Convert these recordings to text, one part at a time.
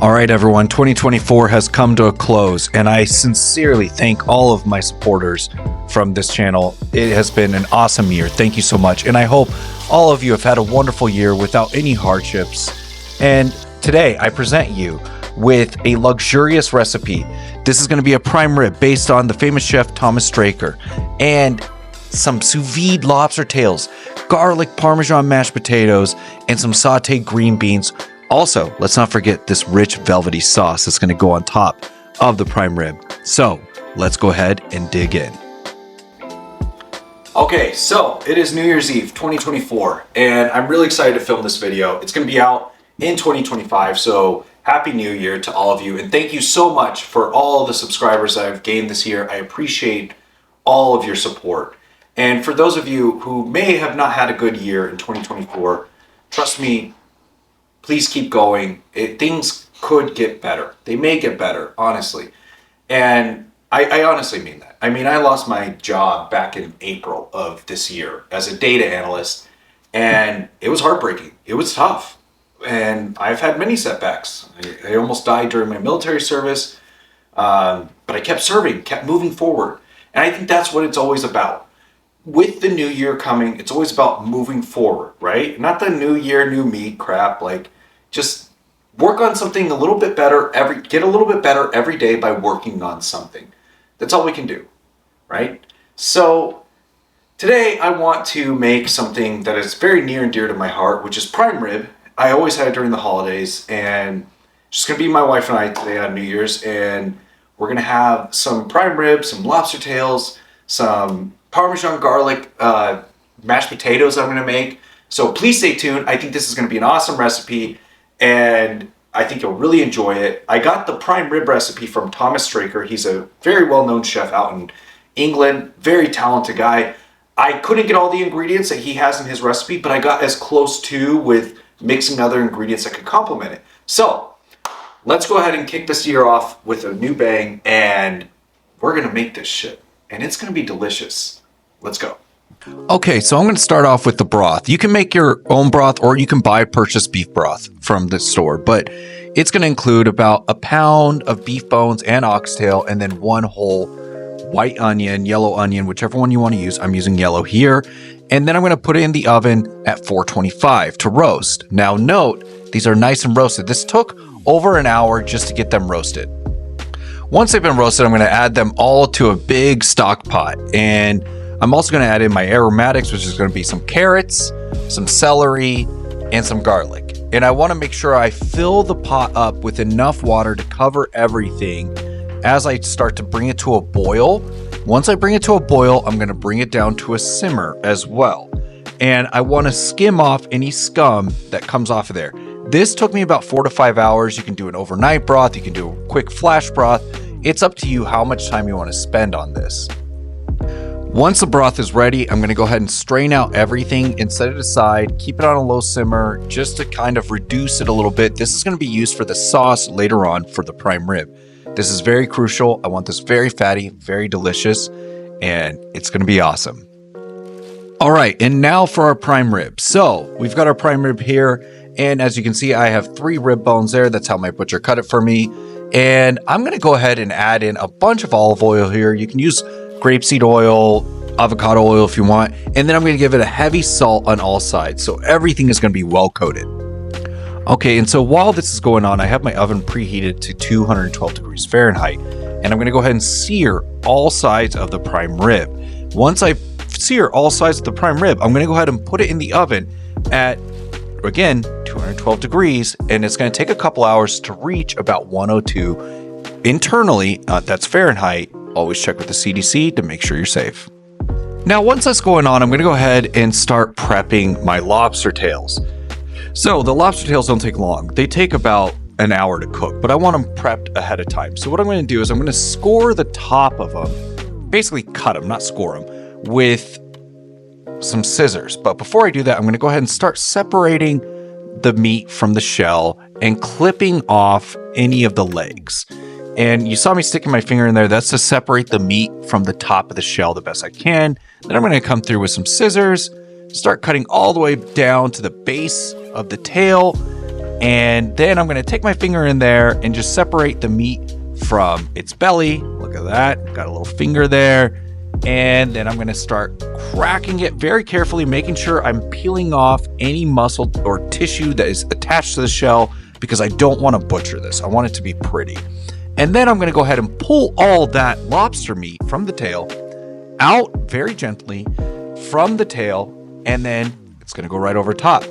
All right, everyone, 2024 has come to a close, and I sincerely thank all of my supporters from this channel. It has been an awesome year. Thank you so much. And I hope all of you have had a wonderful year without any hardships. And today I present you with a luxurious recipe. This is going to be a prime rib based on the famous chef Thomas Straker, and some sous vide lobster tails, garlic Parmesan mashed potatoes, and some sautéed green beans. Also, let's not forget this rich velvety sauce that's going to go on top of the prime rib. So let's go ahead and dig in. Okay, so it is New Year's Eve 2024, and I'm really excited to film this video. It's going to be out in 2025, so Happy New Year to all of you, and thank you so much for all the subscribers that I've gained this year. I appreciate all of your support. And for those of you who may have not had a good year in 2024, trust me, please keep going. Things could get better. They may get better, honestly. And I honestly mean that. I mean, I lost my job back in April of this year as a data analyst, and it was heartbreaking. It was tough. And I've had many setbacks. I almost died during my military service, but I kept serving, kept moving forward. And I think that's what it's always about. With the new year coming, it's always about moving forward, right? Not the new year, new me crap. Like, just work on something a little bit better get a little bit better every day by working on something. That's all we can do, right? So today I want to make something that is very near and dear to my heart, which is prime rib. I always had it during the holidays, and it's just gonna be my wife and I today on New Year's, and we're gonna have some prime rib, some lobster tails, some Parmesan garlic mashed potatoes I'm gonna make. So please stay tuned. I think this is gonna be an awesome recipe, and I think you'll really enjoy it. I got the prime rib recipe from Thomas Straker. He's a very well-known chef out in England, very talented guy. I couldn't get all the ingredients that he has in his recipe, but I got as close to with mixing other ingredients that could complement it. So let's go ahead and kick this year off with a new bang, and we're gonna make this shit, and it's gonna be delicious. Let's go. Okay, so I'm going to start off with the broth. You can make your own broth, or you can buy purchased beef broth from the store, but it's going to include about a pound of beef bones and oxtail, and then one whole white onion, yellow onion, whichever one you want to use. I'm using yellow here. And then I'm going to put it in the oven at 425 to roast. Now note, these are nice and roasted. This took over an hour just to get them roasted. Once they've been roasted, I'm going to add them all to a big stock pot, and I'm also going to add in my aromatics, which is going to be some carrots, some celery, and some garlic. And I want to make sure I fill the pot up with enough water to cover everything as I start to bring it to a boil. Once I bring it to a boil, I'm going to bring it down to a simmer as well. And I want to skim off any scum that comes off of there. This took me about 4 to 5 hours. You can do an overnight broth. You can do a quick flash broth. It's up to you how much time you want to spend on this. Once the broth is ready, I'm going to go ahead and strain out everything and set it aside. Keep it on a low simmer just to kind of reduce it a little bit. This is going to be used for the sauce later on for the prime rib. This is very crucial. I want this very fatty, very delicious, and it's going to be awesome. All right, and now for our prime rib. So we've got our prime rib here, and as you can see, I have 3 rib bones there. That's how my butcher cut it for me. And I'm going to go ahead and add in a bunch of olive oil here. You can use grapeseed oil, avocado oil if you want, and then I'm going to give it a heavy salt on all sides, so everything is going to be well coated. Okay, and so while this is going on, I have my oven preheated to 212 degrees Fahrenheit, and I'm going to go ahead and sear all sides of the prime rib. Once I sear all sides of the prime rib, I'm going to go ahead and put it in the oven at, again, 212 degrees, and it's going to take a couple hours to reach about 102 internally. That's Fahrenheit. Always check with the CDC to make sure you're safe. Now, once that's going on, I'm going to go ahead and start prepping my lobster tails. So the lobster tails don't take long. They take about an hour to cook, but I want them prepped ahead of time. So what I'm going to do is I'm going to score the top of them, basically cut them, not score them, with some scissors. But before I do that, I'm going to go ahead and start separating the meat from the shell and clipping off any of the legs. And you saw me sticking my finger in there. That's to separate the meat from the top of the shell the best I can. Then I'm going to come through with some scissors, start cutting all the way down to the base of the tail, And then I'm going to take my finger in there and just separate the meat from its belly. Look at that. Got a little finger there. And then I'm going to start cracking it very carefully, making sure I'm peeling off any muscle or tissue that is attached to the shell, because I don't want to butcher this. I want it to be pretty. And then I'm going to go ahead and pull all that lobster meat from the tail out very gently from the tail, and then it's going to go right over top.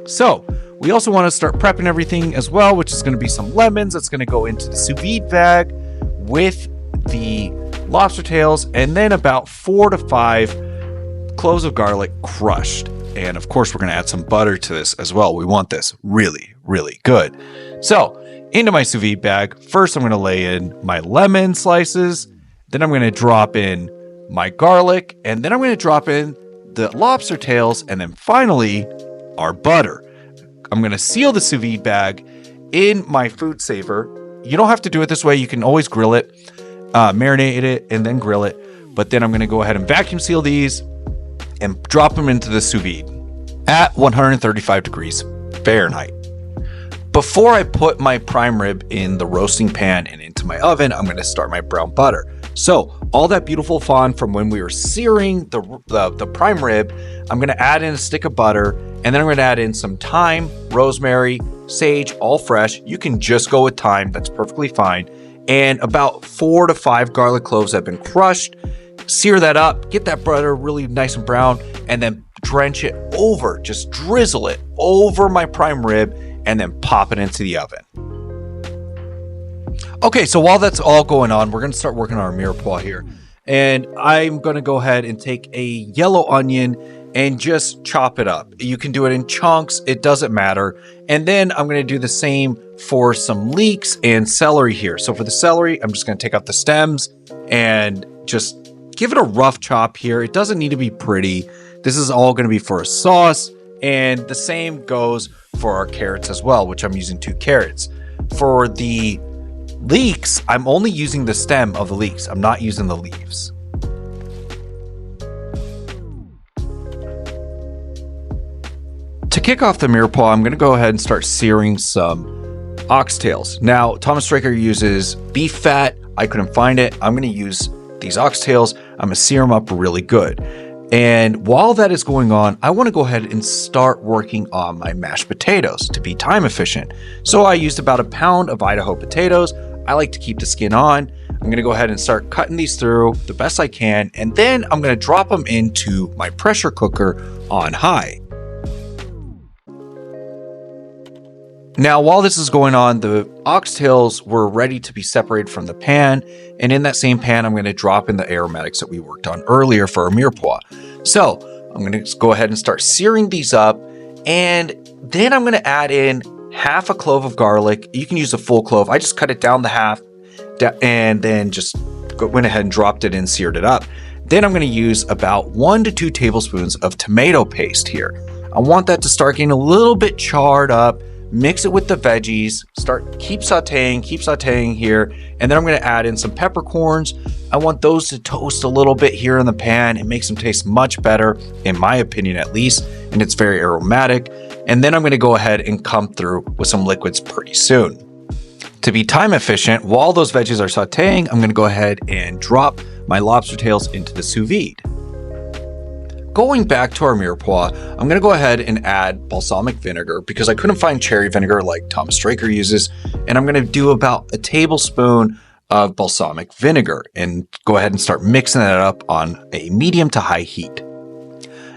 So we also want to start prepping everything as well, which is going to be some lemons. That's going to go into the sous vide bag with the lobster tails, and then about 4 to 5 cloves of garlic crushed. And of course, we're going to add some butter to this as well. We want this really, really good. So into my sous vide bag, first I'm going to lay in my lemon slices. Then I'm going to drop in my garlic, and then I'm going to drop in the lobster tails, and then finally our butter. I'm going to seal the sous vide bag in my food saver. You don't have to do it this way. You can always grill it, marinate it, and then grill it. But then I'm going to go ahead and vacuum seal these and drop them into the sous vide at 135 degrees Fahrenheit. Before I put my prime rib in the roasting pan and into my oven, I'm going to start my brown butter. So all that beautiful fond from when we were searing the prime rib, I'm going to add in a stick of butter, and then I'm going to add in some thyme, rosemary, sage, all fresh. You can just go with thyme. That's perfectly fine. And about 4 to 5 garlic cloves have been crushed. Sear that up, get that butter really nice and brown, and then drench it over, just drizzle it over my prime rib, and then pop it into the oven. Okay, so while that's all going on, we're going to start working on our mirepoix here. And I'm going to go ahead and take a yellow onion and just chop it up. You can do it in chunks, it doesn't matter. And then I'm going to do the same for some leeks and celery here. So for the celery, I'm just going to take out the stems and just give it a rough chop here. It doesn't need to be pretty. This is all going to be for a sauce. And the same goes for our carrots as well, which I'm using 2 carrots. For the leeks, I'm only using the stem of the leeks. I'm not using the leaves. To kick off the mirepoix, I'm going to go ahead and start searing some oxtails. Now, Thomas Straker uses beef fat. I couldn't find it. I'm going to use these oxtails. I'm going to sear them up really good. And while that is going on, I want to go ahead and start working on my mashed potatoes to be time efficient. So I used about a pound of Idaho potatoes. I like to keep the skin on. I'm going to go ahead and start cutting these through the best I can. And then I'm going to drop them into my pressure cooker on high. Now, while this is going on, the oxtails were ready to be separated from the pan. And in that same pan, I'm going to drop in the aromatics that we worked on earlier for our mirepoix. So I'm going to go ahead and start searing these up. And then I'm going to add in half a clove of garlic. You can use a full clove. I just cut it down the half and then just went ahead and dropped it in, seared it up. Then I'm going to use about 1 to 2 tablespoons of tomato paste here. I want that to start getting a little bit charred up. Mix it with the veggies, keep sauteing here. And then I'm going to add in some peppercorns. I want those to toast a little bit here in the pan. It makes them taste much better, in my opinion at least, and it's very aromatic. And then I'm going to go ahead and come through with some liquids pretty soon. To be time efficient, while those veggies are sauteing, I'm going to go ahead and drop my lobster tails into the sous vide. Going back to our mirepoix, I'm going to go ahead and add balsamic vinegar because I couldn't find cherry vinegar like Thomas Straker uses. And I'm going to do about a tablespoon of balsamic vinegar and go ahead and start mixing that up on a medium to high heat.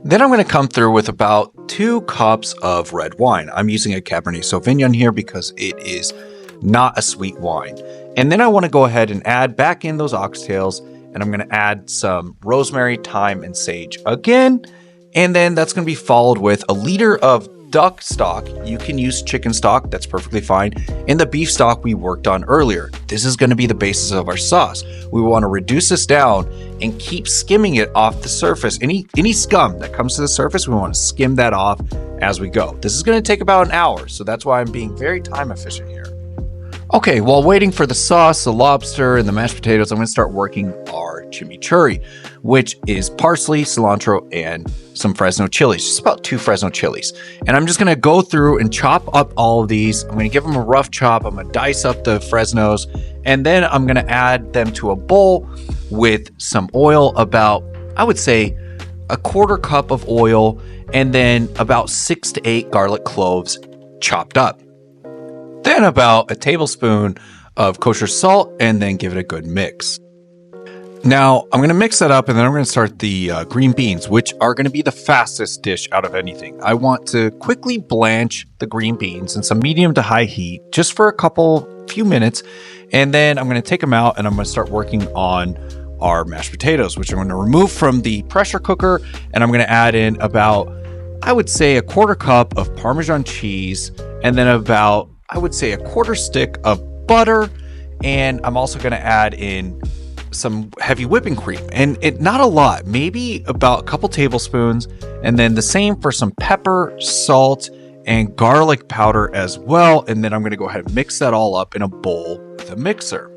Then I'm going to come through with about 2 cups of red wine. I'm using a Cabernet Sauvignon here because it is not a sweet wine. And then I want to go ahead and add back in those oxtails. And I'm going to add some rosemary, thyme, and sage again. And then that's going to be followed with a liter of duck stock. You can use chicken stock. That's perfectly fine. And the beef stock we worked on earlier. This is going to be the basis of our sauce. We want to reduce this down and keep skimming it off the surface. Any scum that comes to the surface, we want to skim that off as we go. This is going to take about an hour. So that's why I'm being very time efficient here. Okay, while waiting for the sauce, the lobster, and the mashed potatoes, I'm going to start working our chimichurri, which is parsley, cilantro, and some Fresno chilies, just about 2 Fresno chilies. And I'm just gonna go through and chop up all of these. I'm gonna give them a rough chop. I'm gonna dice up the Fresnos, and then I'm gonna add them to a bowl with some oil, about, I would say, a 1/4 cup of oil, and then about 6 to 8 garlic cloves chopped up. Then about a tablespoon of kosher salt, and then give it a good mix. Now, I'm going to mix that up, and then I'm going to start the green beans, which are going to be the fastest dish out of anything. I want to quickly blanch the green beans in some medium to high heat, just for a few minutes, and then I'm going to take them out, and I'm going to start working on our mashed potatoes, which I'm going to remove from the pressure cooker, and I'm going to add in about, I would say, a 1/4 cup of Parmesan cheese, and then about, I would say, a 1/4 stick of butter, and I'm also going to add in some heavy whipping cream, and not a lot, maybe about a couple tablespoons, and then the same for some pepper, salt, and garlic powder as well. And then I'm going to go ahead and mix that all up in a bowl with a mixer.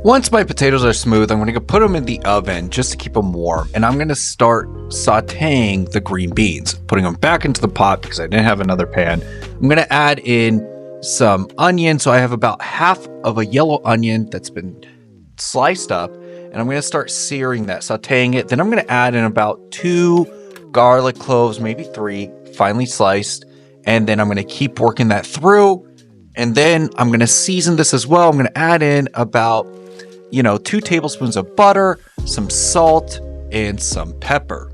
Once my potatoes are smooth, I'm going to put them in the oven just to keep them warm, and I'm going to start sauteing the green beans, putting them back into the pot because I didn't have another pan. I'm going to add in some onion, so I have about half of a yellow onion that's been sliced up, and I'm going to start searing that, sauteing it. Then I'm going to add in about 2 garlic cloves, maybe 3, finely sliced, and then I'm going to keep working that through. And then I'm going to season this as well. I'm going to add in about 2 tablespoons of butter, some salt, and some pepper.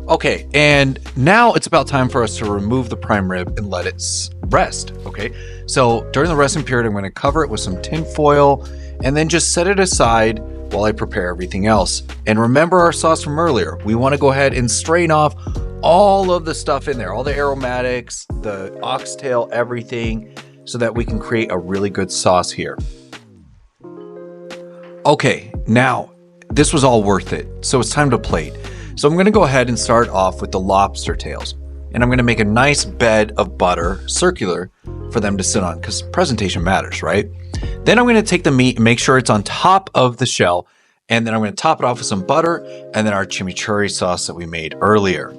Okay, and now it's about time for us to remove the prime rib and let it rest, okay? So during the resting period, I'm gonna cover it with some tin foil and then just set it aside while I prepare everything else. And remember our sauce from earlier. We wanna go ahead and strain off all of the stuff in there, all the aromatics, the oxtail, everything, so that we can create a really good sauce here. Okay, now this was all worth it, so it's time to plate. So I'm going to go ahead and start off with the lobster tails, and I'm going to make a nice bed of butter, circular, for them to sit on, because presentation matters, right? Then I'm going to take the meat and make sure it's on top of the shell, and then I'm going to top it off with some butter and then our chimichurri sauce that we made earlier.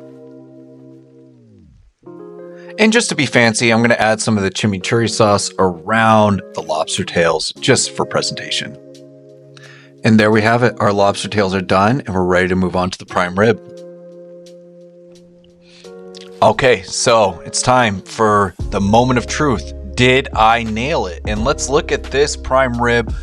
And just to be fancy, I'm going to add some of the chimichurri sauce around the lobster tails just for presentation. And there we have it. Our lobster tails are done, and we're ready to move on to the prime rib. Okay, so it's time for the moment of truth. Did I nail it? And let's look at this prime rib.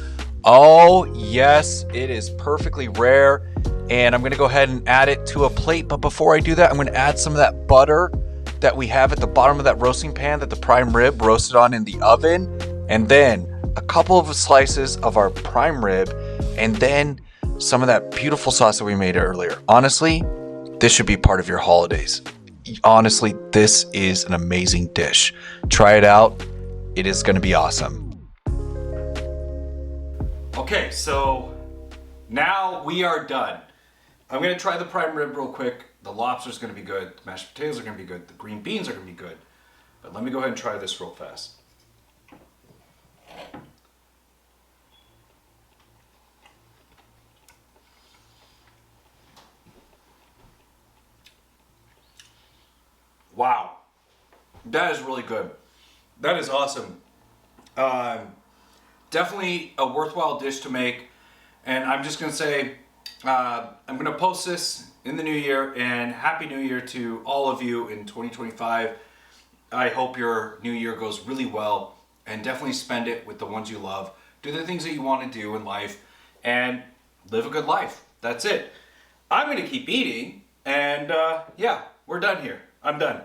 Oh, yes, it is perfectly rare. And I'm going to go ahead and add it to a plate. But before I do that, I'm going to add some of that butter that we have at the bottom of that roasting pan that the prime rib roasted on in the oven. And then a couple of slices of our prime rib, and then some of that beautiful sauce that we made earlier. Honestly, this should be part of your holidays. Honestly, this is an amazing dish. Try it out. It is going to be awesome. Okay, so now we are done. I'm going to try the prime rib real quick. The lobster's going to be good. The mashed potatoes are going to be good. The green beans are going to be good. But let me go ahead and try this real fast. Wow, that is really good. That is awesome. Definitely a worthwhile dish to make. And I'm just going to say, I'm going to post this in the new year, and Happy New Year to all of you in 2025. I hope your new year goes really well, and definitely spend it with the ones you love. Do the things that you want to do in life, and live a good life. That's it. I'm going to keep eating, and yeah, we're done here. I'm done.